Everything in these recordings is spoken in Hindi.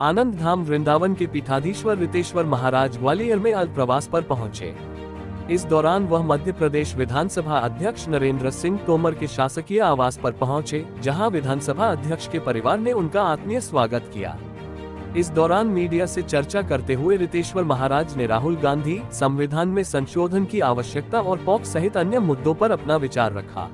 आनंद धाम वृंदावन के पीठाधीश्वर रितेश्वर महाराज ग्वालियर में अल्प प्रवास पर पहुंचे। इस दौरान वह मध्य प्रदेश विधानसभा अध्यक्ष नरेंद्र सिंह तोमर के शासकीय आवास पर पहुंचे, जहां विधानसभा अध्यक्ष के परिवार ने उनका आत्मीय स्वागत किया। इस दौरान मीडिया से चर्चा करते हुए रितेश्वर महाराज ने राहुल गांधी, संविधान में संशोधन की आवश्यकता और पॉक्स सहित अन्य मुद्दों पर अपना विचार रखा।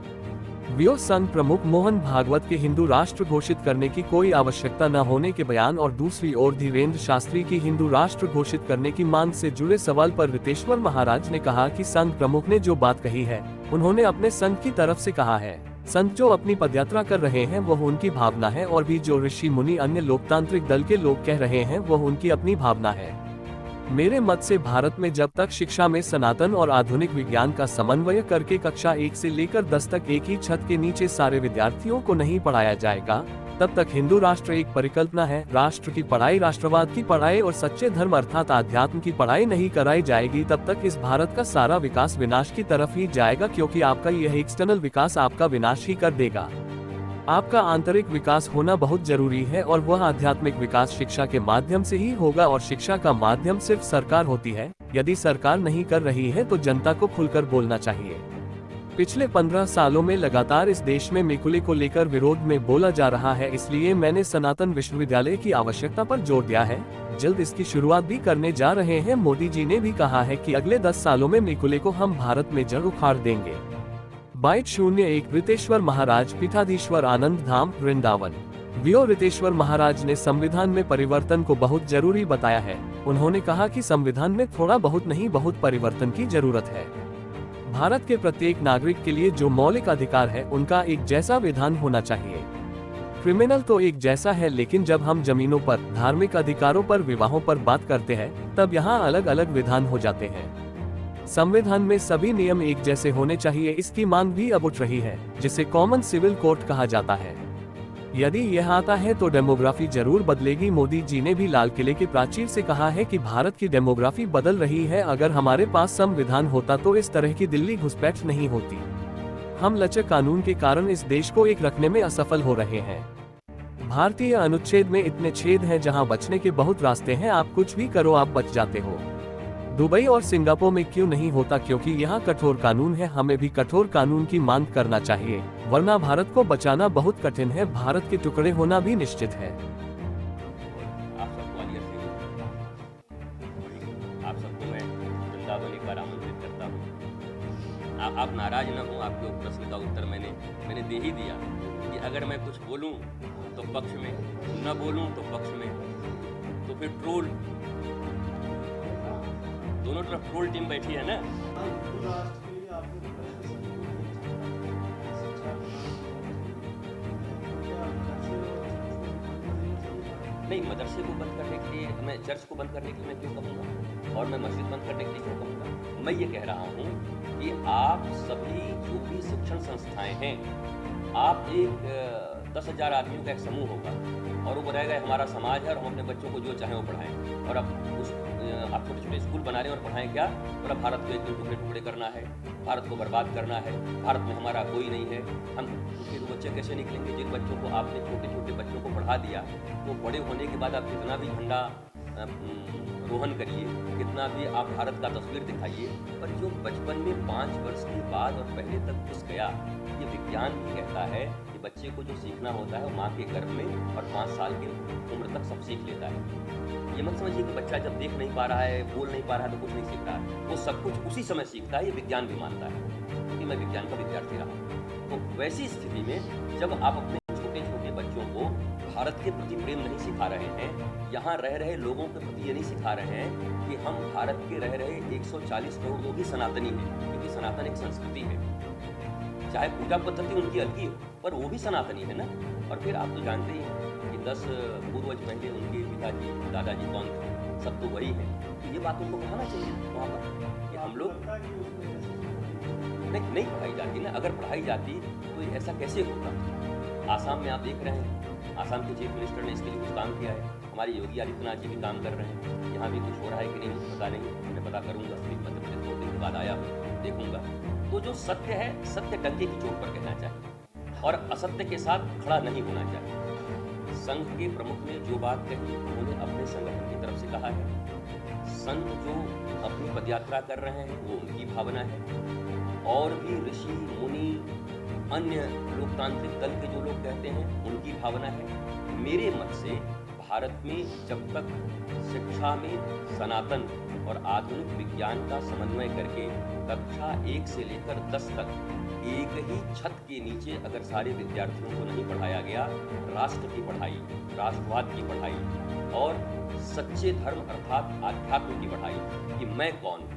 वियो संघ प्रमुख मोहन भागवत के हिंदू राष्ट्र घोषित करने की कोई आवश्यकता न होने के बयान और दूसरी ओर धीरेन्द्र शास्त्री की हिंदू राष्ट्र घोषित करने की मांग से जुड़े सवाल पर रितेश्वर महाराज ने कहा कि संघ प्रमुख ने जो बात कही है, उन्होंने अपने संघ की तरफ से कहा है। संत जो अपनी पदयात्रा कर रहे हैं वह उनकी भावना है, और भी जो ऋषि मुनि अन्य लोकतांत्रिक दल के लोग कह रहे हैं वह उनकी अपनी भावना है। मेरे मत से भारत में जब तक शिक्षा में सनातन और आधुनिक विज्ञान का समन्वय करके कक्षा 1 से लेकर 10 तक एक ही छत के नीचे सारे विद्यार्थियों को नहीं पढ़ाया जाएगा, तब तक हिंदू राष्ट्र एक परिकल्पना है। राष्ट्र की पढ़ाई, राष्ट्रवाद की पढ़ाई और सच्चे धर्म अर्थात आध्यात्म की पढ़ाई नहीं कराई जाएगी, तब तक इस भारत का सारा विकास विनाश की तरफ ही जाएगा, क्योंकि आपका यह एक्सटर्नल विकास आपका विनाश ही कर देगा। आपका आंतरिक विकास होना बहुत जरूरी है, और वह आध्यात्मिक विकास शिक्षा के माध्यम से ही होगा, और शिक्षा का माध्यम सिर्फ सरकार होती है। यदि सरकार नहीं कर रही है तो जनता को खुलकर बोलना चाहिए। पिछले 15 सालों में लगातार इस देश में मैकुले को लेकर विरोध में बोला जा रहा है, इसलिए मैंने सनातन विश्वविद्यालय की आवश्यकता पर जोर दिया है। जल्द इसकी शुरुआत भी करने जा रहे हैं। मोदी जी ने भी कहा है कि अगले 10 सालों में मैकुले को हम भारत में जड़ उखाड़ देंगे। 2201 रितेश्वर महाराज, पीठाधीश्वर आनंद धाम वृंदावन। वियो रितेश्वर महाराज ने संविधान में परिवर्तन को बहुत जरूरी बताया है। उन्होंने कहा कि संविधान में थोड़ा बहुत नहीं, बहुत परिवर्तन की जरूरत है। भारत के प्रत्येक नागरिक के लिए जो मौलिक अधिकार है, उनका एक जैसा विधान होना चाहिए। क्रिमिनल तो एक जैसा है, लेकिन जब हम जमीनों पर, धार्मिक अधिकारों पर, विवाहों पर बात करते हैं, तब यहाँ अलग अलग विधान हो जाते हैं। संविधान में सभी नियम एक जैसे होने चाहिए, इसकी मांग भी अब उठ रही है, जिसे कॉमन सिविल कोड कहा जाता है। यदि यह आता है तो डेमोग्राफी जरूर बदलेगी। मोदी जी ने भी लाल किले के प्राचीर से कहा है कि भारत की डेमोग्राफी बदल रही है। अगर हमारे पास संविधान होता तो इस तरह की दिल्ली घुसपैठ नहीं होती। हम लचक कानून के कारण इस देश को एक रखने में असफल हो रहे हैं। भारतीय अनुच्छेद में इतने छेद हैं जहां बचने के बहुत रास्ते हैं। आप कुछ भी करो, आप बच जाते हो। दुबई और सिंगापुर में क्यों नहीं होता? क्योंकि यहाँ कठोर कानून है। हमें भी कठोर कानून की मांग करना चाहिए, वरना भारत को बचाना बहुत कठिन है। भारत के टुकड़े होना भी निश्चित है। आप सबको मैं वृंदावन एक बार आमंत्रित करता हूँ। आप नाराज न हो, आपके प्रश्न का उत्तर मैंने दे ही दिया कि अगर मैं कुछ बोलूँ तो पक्ष में, न बोलूँ तो पक्ष में, तो फिर ट्रोल, दोनों तरफ ट्रोल टीम बैठी है ना। नहीं, मदरसे को बंद करने के लिए, मैं चर्च को बंद करने के लिए मैं क्यों कहूँगा, और मैं मस्जिद बंद करने के लिए क्यों कहूँगा? मैं ये कह रहा हूँ कि आप सभी जो भी शिक्षण संस्थाएं हैं, आप एक 10,000 आदमियों का एक समूह होगा, और वो बताएगा हमारा समाज है और हम अपने बच्चों को जो चाहें वो पढ़ाएं। और अब आप छोटे छोटे स्कूल बना रहे हैं और पढ़ाएं क्या? और अब भारत को एक दिन टुकड़े टुकड़े करना है, भारत को बर्बाद करना है, भारत में हमारा कोई नहीं है। हम फिर बच्चे कैसे निकलेंगे? जिन बच्चों को आपने छोटे छोटे बच्चों को पढ़ा दिया, तो बड़े होने के बाद आप कितना भी झंडा रोहन करिए, कितना भी आप भारत का तस्वीर दिखाइए, पर जो बचपन में 5 वर्ष के बाद और पहले तक घुस गया, ये विज्ञान भी कहता है कि बच्चे को जो सीखना होता है वो माँ के गर्भ में और 5 साल की उम्र तक सब सीख लेता है। ये मत समझिए कि बच्चा जब देख नहीं पा रहा है, बोल नहीं पा रहा है तो कुछ नहीं सीख रहा है। वो सब कुछ उसी समय सीखता है, ये विज्ञान भी मानता है, क्योंकि मैं विज्ञान का विद्यार्थी रहा हूँ। तो वैसी स्थिति में जब आप अपने छोटे छोटे बच्चों को भारत के प्रति प्रेम नहीं सिखा रहे हैं, यहाँ रह रहे लोगों के प्रति ये नहीं सिखा रहे हैं कि हम भारत के रह रहे 140 करोड़ लोग ही सनातनी हैं, क्योंकि सनातन एक संस्कृति है। चाहे पूजा पद्धति उनकी अलग हो, पर वो भी सनातनी है ना। और फिर आप तो जानते ही हैं कि 10 पूर्वज पहले उनके पिताजी दादाजी कौन थे, सब तो वही हैं। तो ये बात उनको बताना चाहिए वहाँ पर कि हम लोग नहीं पढ़ाई जाती ना। अगर पढ़ाई जाती तो ऐसा कैसे होता? आसाम में आप देख रहे हैं, आसाम के चीफ मिनिस्टर ने इसके लिए कुछ काम किया है। हमारे योगी आदित्यनाथ जी भी काम कर रहे हैं। यहाँ भी कुछ हो रहा है कि नहीं मुझे पता नहीं, मैं पता करूँगा। मध्य प्रदेश 2 दिन के बाद आया, देखूंगा। तो जो सत्य है, सत्य डंके की चोट पर कहना चाहिए, और असत्य के साथ खड़ा नहीं होना चाहिए। संघ के प्रमुख ने जो बात कही उन्होंने अपने संगठन की तरफ से कहा है। संघ जो अपनी पदयात्रा कर रहे हैं वो उनकी भावना है, और भी ऋषि मुनि अन्य लोकतांत्रिक दल के जो लोग कहते हैं उनकी भावना है। मेरे मत से भारत में जब तक शिक्षा में सनातन और आधुनिक विज्ञान का समन्वय करके कक्षा 1 से लेकर 10 तक एक ही छत के नीचे अगर सारे विद्यार्थियों को नहीं पढ़ाया गया, राष्ट्र की पढ़ाई, राष्ट्रवाद की पढ़ाई और सच्चे धर्म अर्थात आध्यात्म की पढ़ाई कि मैं कौन,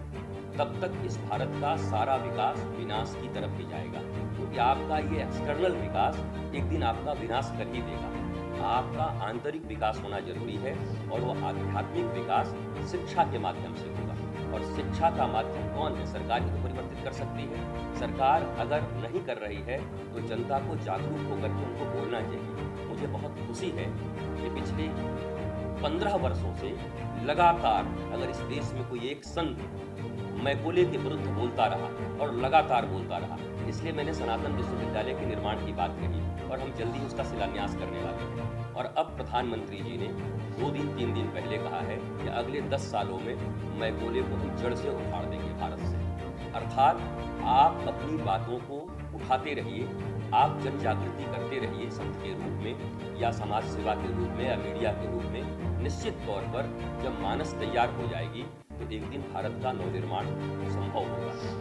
तब तक इस भारत का सारा विकास विनाश की तरफ ही जाएगा। क्योंकि आपका ये एक्सटर्नल विकास एक दिन आपका विनाश कर ही देगा। आपका आंतरिक विकास होना जरूरी है, और वो आध्यात्मिक विकास शिक्षा के माध्यम से होगा। और शिक्षा का माध्यम कौन है? सरकार ही तो परिवर्तित कर सकती है। सरकार अगर नहीं कर रही है तो जनता को जागरूक होकर के उनको बोलना चाहिए। मुझे बहुत खुशी है कि पिछले 15 वर्षों से लगातार अगर इस देश में कोई एक संत मैकोले के विरुद्ध बोलता रहा और लगातार बोलता रहा, इसलिए मैंने सनातन विश्वविद्यालय के निर्माण की बात कही और हम जल्दी उसका शिलान्यास करने वाले हैं। और अब प्रधानमंत्री जी ने 2-3 दिन पहले कहा है कि अगले 10 सालों में मैकोले को हम जड़ से उखाड़ देंगे भारत से। अर्थात आप अपनी बातों को उठाते रहिए, आप जन जागृति करते रहिए संत के रूप में या समाज सेवा के रूप में या मीडिया के रूप में। निश्चित तौर पर जब मानस तैयार हो जाएगी तो एक दिन भारत का नवनिर्माण संभव होगा।